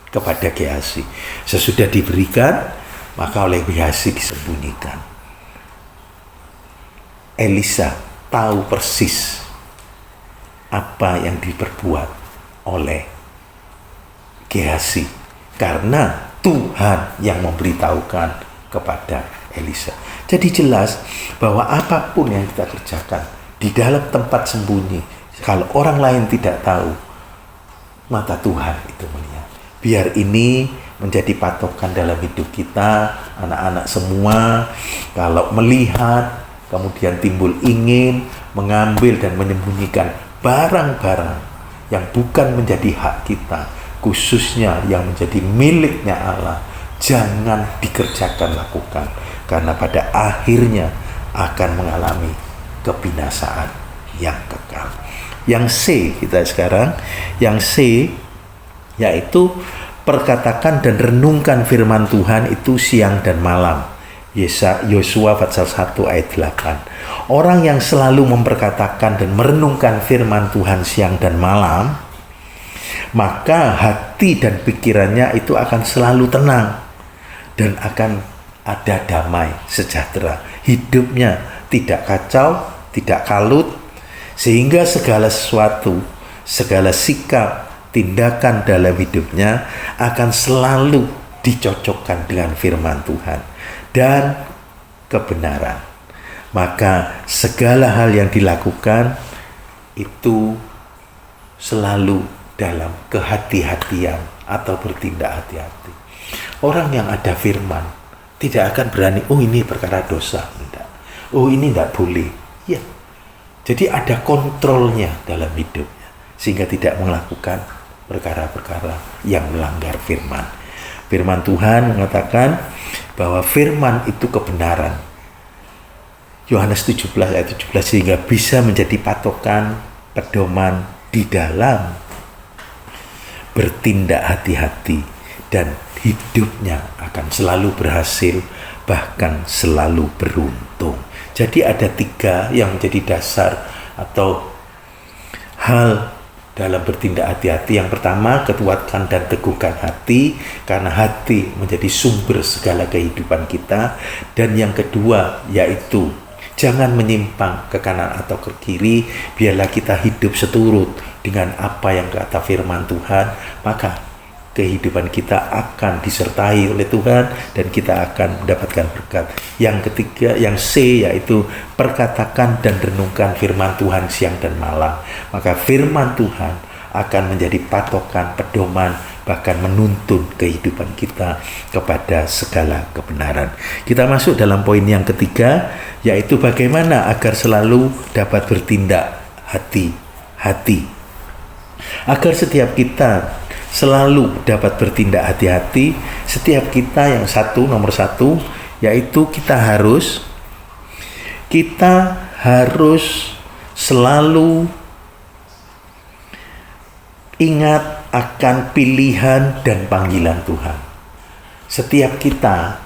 kepada Gehazi. Sesudah diberikan, maka oleh Gehazi disembunyikan. Elisa tahu persis apa yang diperbuat oleh Gehazi karena Tuhan yang memberitahukan kepada Elisa. Jadi jelas bahwa apapun yang kita kerjakan di dalam tempat sembunyi, kalau orang lain tidak tahu, mata Tuhan itu melihat. Biar ini menjadi patokan dalam hidup kita, anak-anak semua. Kalau melihat, kemudian timbul ingin mengambil dan menyembunyikan barang-barang yang bukan menjadi hak kita, khususnya yang menjadi miliknya Allah, jangan dikerjakan, lakukan. Karena pada akhirnya akan mengalami kebinasaan yang kekal. Yang C kita sekarang, yang C yaitu perkatakan dan renungkan firman Tuhan itu siang dan malam. Yosua pasal 1 ayat 8. Orang yang selalu memperkatakan dan merenungkan firman Tuhan siang dan malam, maka hati dan pikirannya itu akan selalu tenang dan akan ada damai sejahtera. Hidupnya tidak kacau, tidak kalut, sehingga segala sesuatu, segala sikap, tindakan dalam hidupnya akan selalu dicocokkan dengan firman Tuhan dan kebenaran. Maka segala hal yang dilakukan itu selalu dalam kehati-hatian atau bertindak hati-hati. Orang yang ada firman tidak akan berani, oh ini perkara dosa, tidak. Oh ini tidak boleh. Ya. Jadi ada kontrolnya dalam hidupnya sehingga tidak melakukan perkara-perkara yang melanggar firman. Firman Tuhan mengatakan bahwa firman itu kebenaran. Yohanes 17 ayat 17, sehingga bisa menjadi patokan, pedoman di dalam bertindak hati-hati, dan hidupnya akan selalu berhasil, bahkan selalu beruntung. Jadi ada 3 yang menjadi dasar atau hal dalam bertindak hati-hati. Yang pertama, kuatkan dan teguhkan hati, karena hati menjadi sumber segala kehidupan kita. Dan yang kedua yaitu jangan menyimpang ke kanan atau ke kiri, biarlah kita hidup seturut dengan apa yang kata firman Tuhan, maka kehidupan kita akan disertai oleh Tuhan dan kita akan mendapatkan berkat. Yang ketiga, yang C, yaitu perkatakan dan renungkan firman Tuhan siang dan malam. Maka firman Tuhan akan menjadi patokan, pedoman, bahkan menuntun kehidupan kita kepada segala kebenaran. Kita masuk dalam poin yang ketiga, yaitu bagaimana agar selalu dapat bertindak hati-hati. Agar setiap kita selalu dapat bertindak hati-hati, setiap kita yang nomor satu, yaitu kita harus selalu ingat akan pilihan dan panggilan Tuhan. Setiap kita,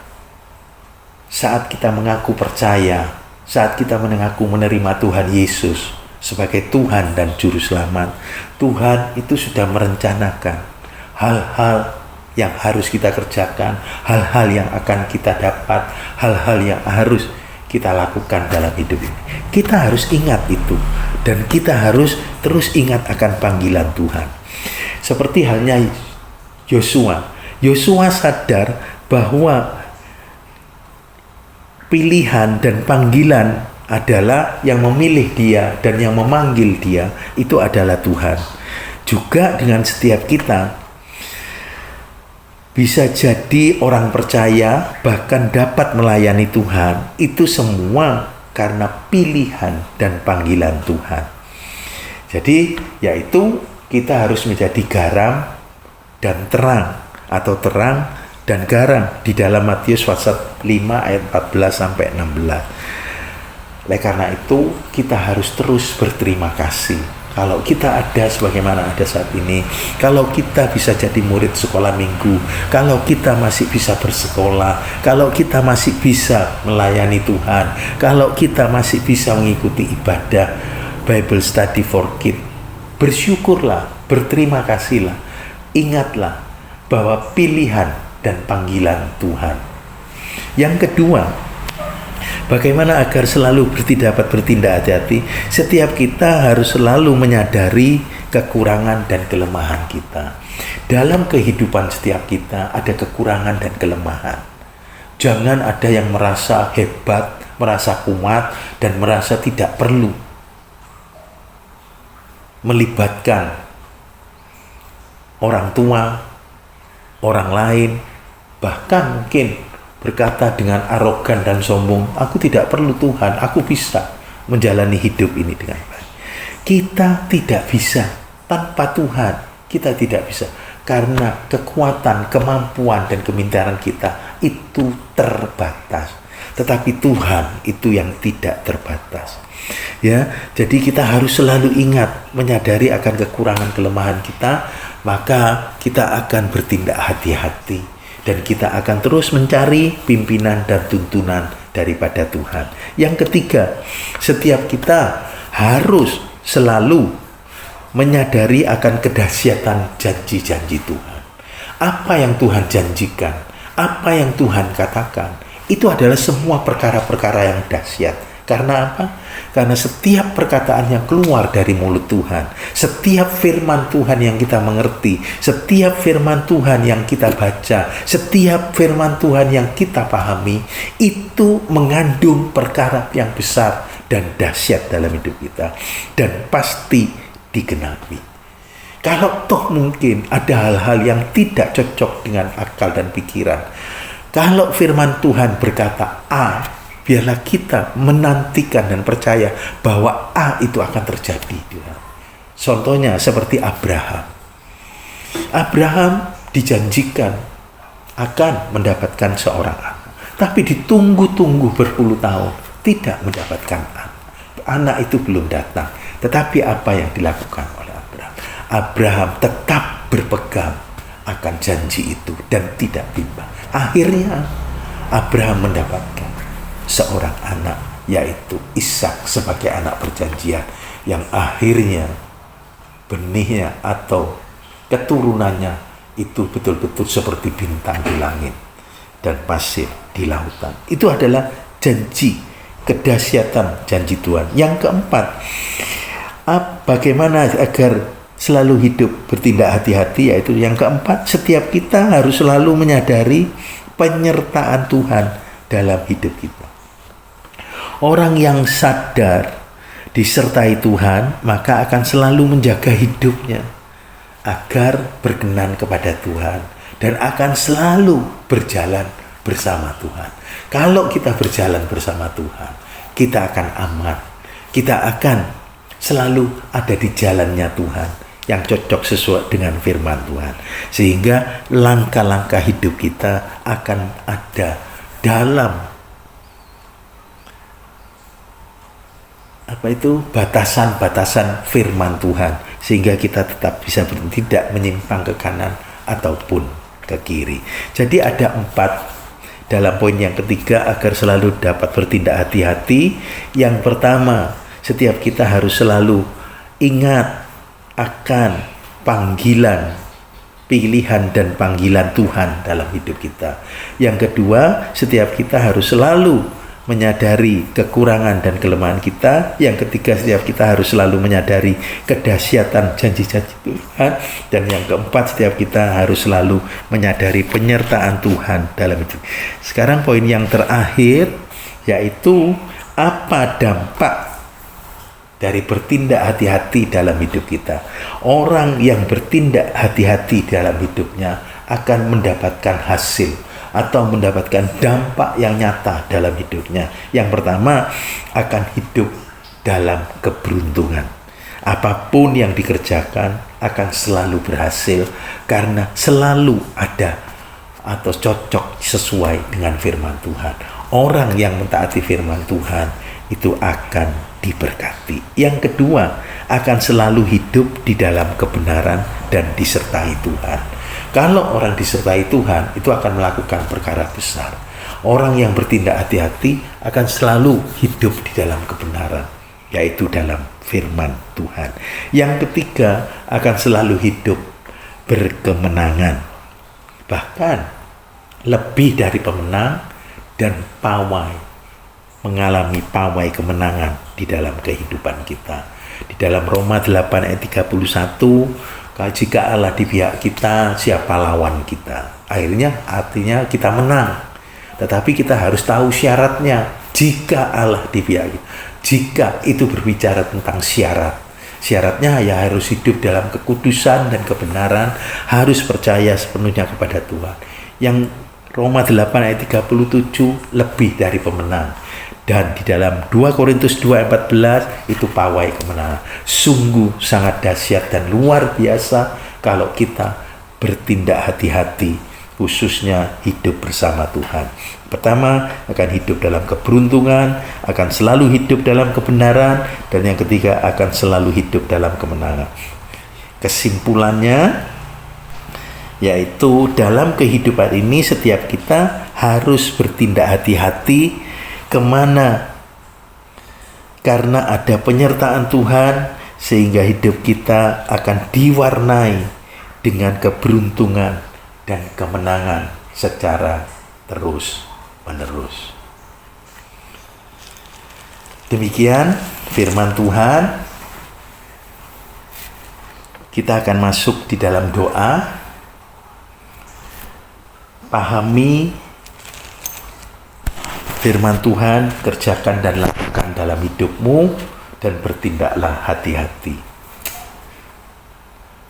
saat kita mengaku percaya, saat kita mengaku menerima Tuhan Yesus sebagai Tuhan dan Juru Selamat, Tuhan itu sudah merencanakan hal-hal yang harus kita kerjakan, hal-hal yang akan kita dapat, hal-hal yang harus kita lakukan dalam hidup ini. Kita harus ingat itu, dan kita harus terus ingat akan panggilan Tuhan. Seperti halnya Yosua sadar bahwa pilihan dan panggilan adalah yang memilih dia dan yang memanggil dia itu adalah Tuhan. Juga dengan setiap kita, bisa jadi orang percaya bahkan dapat melayani Tuhan, itu semua karena pilihan dan panggilan Tuhan. Jadi yaitu kita harus menjadi garam dan terang, atau terang dan garam di dalam Matius pasal 5 ayat 14 sampai 16. Oleh karena itu kita harus terus berterima kasih. Kalau kita ada sebagaimana ada saat ini, kalau kita bisa jadi murid sekolah minggu, kalau kita masih bisa bersekolah, kalau kita masih bisa melayani Tuhan, kalau kita masih bisa mengikuti ibadah Bible Study for Kids, bersyukurlah, berterima kasihlah, ingatlah bahwa pilihan dan panggilan Tuhan. Yang kedua, bagaimana agar selalu dapat bertindak hati-hati? Setiap kita harus selalu menyadari kekurangan dan kelemahan kita. Dalam kehidupan setiap kita ada kekurangan dan kelemahan. Jangan ada yang merasa hebat, merasa kuat, dan merasa tidak perlu melibatkan orang tua, orang lain, bahkan mungkin berkata dengan arogan dan sombong, aku tidak perlu Tuhan, aku bisa menjalani hidup ini dengan baik. Kita tidak bisa tanpa Tuhan, kita tidak bisa, karena kekuatan, kemampuan, dan kepintaran kita itu terbatas. Tetapi Tuhan itu yang tidak terbatas. Ya, jadi kita harus selalu ingat, menyadari akan kekurangan kelemahan kita, maka kita akan bertindak hati-hati. Dan kita akan terus mencari pimpinan dan tuntunan daripada Tuhan. Yang ketiga, setiap kita harus selalu menyadari akan kedahsyatan janji-janji Tuhan. Apa yang Tuhan janjikan, apa yang Tuhan katakan, itu adalah semua perkara-perkara yang dahsyat. Karena apa? Karena setiap perkataan yang keluar dari mulut Tuhan, setiap firman Tuhan yang kita mengerti, setiap firman Tuhan yang kita baca, setiap firman Tuhan yang kita pahami, itu mengandung perkara yang besar dan dahsyat dalam hidup kita, dan pasti digenapi. Kalau toh mungkin ada hal-hal yang tidak cocok dengan akal dan pikiran, kalau firman Tuhan berkata A, biarlah kita menantikan dan percaya bahwa A itu akan terjadi. Contohnya seperti Abraham. Abraham dijanjikan akan mendapatkan seorang anak, tapi ditunggu-tunggu berpuluh tahun, tidak mendapatkan anak. Anak itu belum datang. Tetapi apa yang dilakukan oleh Abraham? Abraham tetap berpegang akan janji itu dan tidak bimbang. Akhirnya Abraham mendapatkan seorang anak, yaitu Ishak sebagai anak perjanjian, yang akhirnya benihnya atau keturunannya itu betul-betul seperti bintang di langit dan pasir di lautan. Itu adalah janji, kedahsyatan janji Tuhan. Yang keempat, bagaimana agar selalu hidup bertindak hati-hati, yaitu yang keempat, setiap kita harus selalu menyadari penyertaan Tuhan dalam hidup kita. Orang yang sadar disertai Tuhan, maka akan selalu menjaga hidupnya agar berkenan kepada Tuhan dan akan selalu berjalan bersama Tuhan. Kalau kita berjalan bersama Tuhan, kita akan aman. Kita akan selalu ada di jalannya Tuhan yang cocok sesuai dengan firman Tuhan. Sehingga langkah-langkah hidup kita akan ada dalam batasan-batasan firman Tuhan, sehingga kita tetap bisa tidak menyimpang ke kanan ataupun ke kiri. Jadi ada 4 dalam poin yang ketiga agar selalu dapat bertindak hati-hati. Yang pertama, setiap kita harus selalu ingat akan panggilan, pilihan dan panggilan Tuhan dalam hidup kita. Yang kedua, setiap kita harus selalu menyadari kekurangan dan kelemahan kita. Yang ketiga, setiap kita harus selalu menyadari kedahsyatan janji-janji Tuhan. Dan yang keempat, setiap kita harus selalu menyadari penyertaan Tuhan dalam hidup. Sekarang poin yang terakhir, yaitu apa dampak dari bertindak hati-hati dalam hidup kita. Orang yang bertindak hati-hati dalam hidupnya akan mendapatkan hasil atau mendapatkan dampak yang nyata dalam hidupnya. Yang pertama, akan hidup dalam keberuntungan. Apapun yang dikerjakan akan selalu berhasil karena selalu ada atau cocok sesuai dengan firman Tuhan. Orang yang mentaati firman Tuhan itu akan diberkati. Yang kedua, akan selalu hidup di dalam kebenaran dan disertai Tuhan. Kalau orang disertai Tuhan, itu akan melakukan perkara besar. Orang yang bertindak hati-hati akan selalu hidup di dalam kebenaran, yaitu dalam firman Tuhan. Yang ketiga, akan selalu hidup berkemenangan. Bahkan lebih dari pemenang dan pawai, mengalami pawai kemenangan di dalam kehidupan kita. Di dalam Roma 8 ayat 31, jika Allah di pihak kita, siapa lawan kita? Akhirnya artinya kita menang. Tetapi kita harus tahu syaratnya. Jika Allah di pihak kita, jika itu berbicara tentang syarat, syaratnya ya harus hidup dalam kekudusan dan kebenaran, harus percaya sepenuhnya kepada Tuhan. Yang Roma 8 ayat 37, lebih dari pemenang. Dan di dalam 2 Korintus 2 ayat 14 itu pawai kemenangan. Sungguh sangat dahsyat dan luar biasa kalau kita bertindak hati-hati, khususnya hidup bersama Tuhan. Pertama, akan hidup dalam keberuntungan, akan selalu hidup dalam kebenaran, dan yang ketiga akan selalu hidup dalam kemenangan. Kesimpulannya, yaitu dalam kehidupan ini setiap kita harus bertindak hati-hati. Kemana? Karena ada penyertaan Tuhan, sehingga hidup kita akan diwarnai dengan keberuntungan dan kemenangan secara terus-menerus. Demikian firman Tuhan. Kita akan masuk di dalam doa. Pahami firman Tuhan, kerjakan dan lakukan dalam hidupmu, dan bertindaklah hati-hati.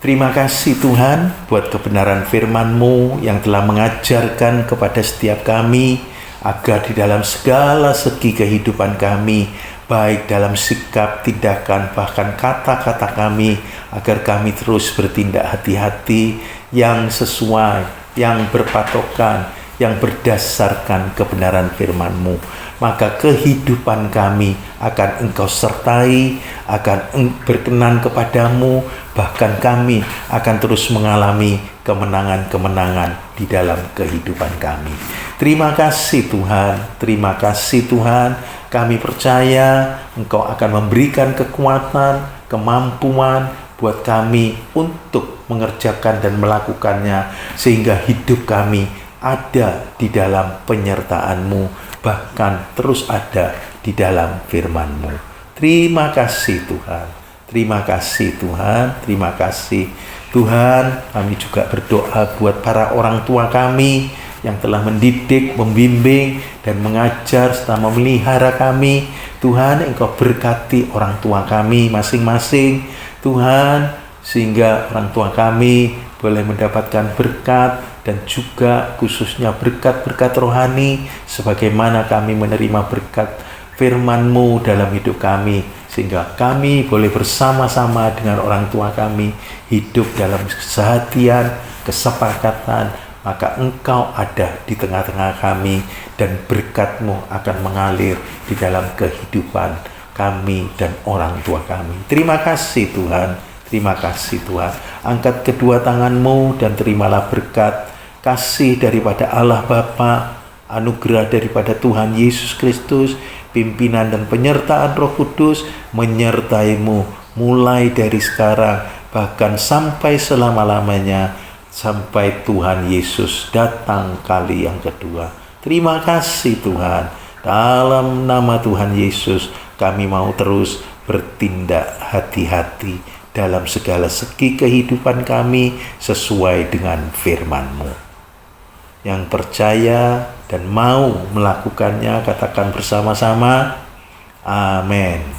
Terima kasih Tuhan buat kebenaran firman-Mu yang telah mengajarkan kepada setiap kami agar di dalam segala segi kehidupan kami, baik dalam sikap, tindakan, bahkan kata-kata kami, agar kami terus bertindak hati-hati yang sesuai, yang berpatokan, yang berdasarkan kebenaran firman-Mu. Maka kehidupan kami akan Engkau sertai, akan berkenan kepadamu, bahkan kami akan terus mengalami kemenangan-kemenangan di dalam kehidupan kami. Terima kasih Tuhan, terima kasih Tuhan. Kami percaya Engkau akan memberikan kekuatan, kemampuan buat kami untuk mengerjakan dan melakukannya, sehingga hidup kami ada di dalam penyertaan-Mu, bahkan terus ada di dalam firman-Mu. Terima kasih Tuhan, terima kasih Tuhan, terima kasih Tuhan. Kami juga berdoa buat para orang tua kami yang telah mendidik, membimbing, dan mengajar serta memelihara kami. Tuhan, Engkau berkati orang tua kami masing-masing, Tuhan, sehingga orang tua kami boleh mendapatkan berkat, dan juga khususnya berkat-berkat rohani, sebagaimana kami menerima berkat firman-Mu dalam hidup kami, sehingga kami boleh bersama-sama dengan orang tua kami hidup dalam kesehatian, kesepakatan. Maka Engkau ada di tengah-tengah kami, dan berkat-Mu akan mengalir di dalam kehidupan kami dan orang tua kami. Terima kasih Tuhan, terima kasih Tuhan. Angkat kedua tangan-Mu dan terimalah berkat, kasih daripada Allah Bapa, anugerah daripada Tuhan Yesus Kristus, pimpinan dan penyertaan Roh Kudus menyertai-Mu mulai dari sekarang bahkan sampai selama-lamanya, sampai Tuhan Yesus datang kali yang kedua. Terima kasih Tuhan. Dalam nama Tuhan Yesus kami mau terus bertindak hati-hati dalam segala segi kehidupan kami sesuai dengan firman-Mu. Yang percaya dan mau melakukannya katakan bersama-sama, amin.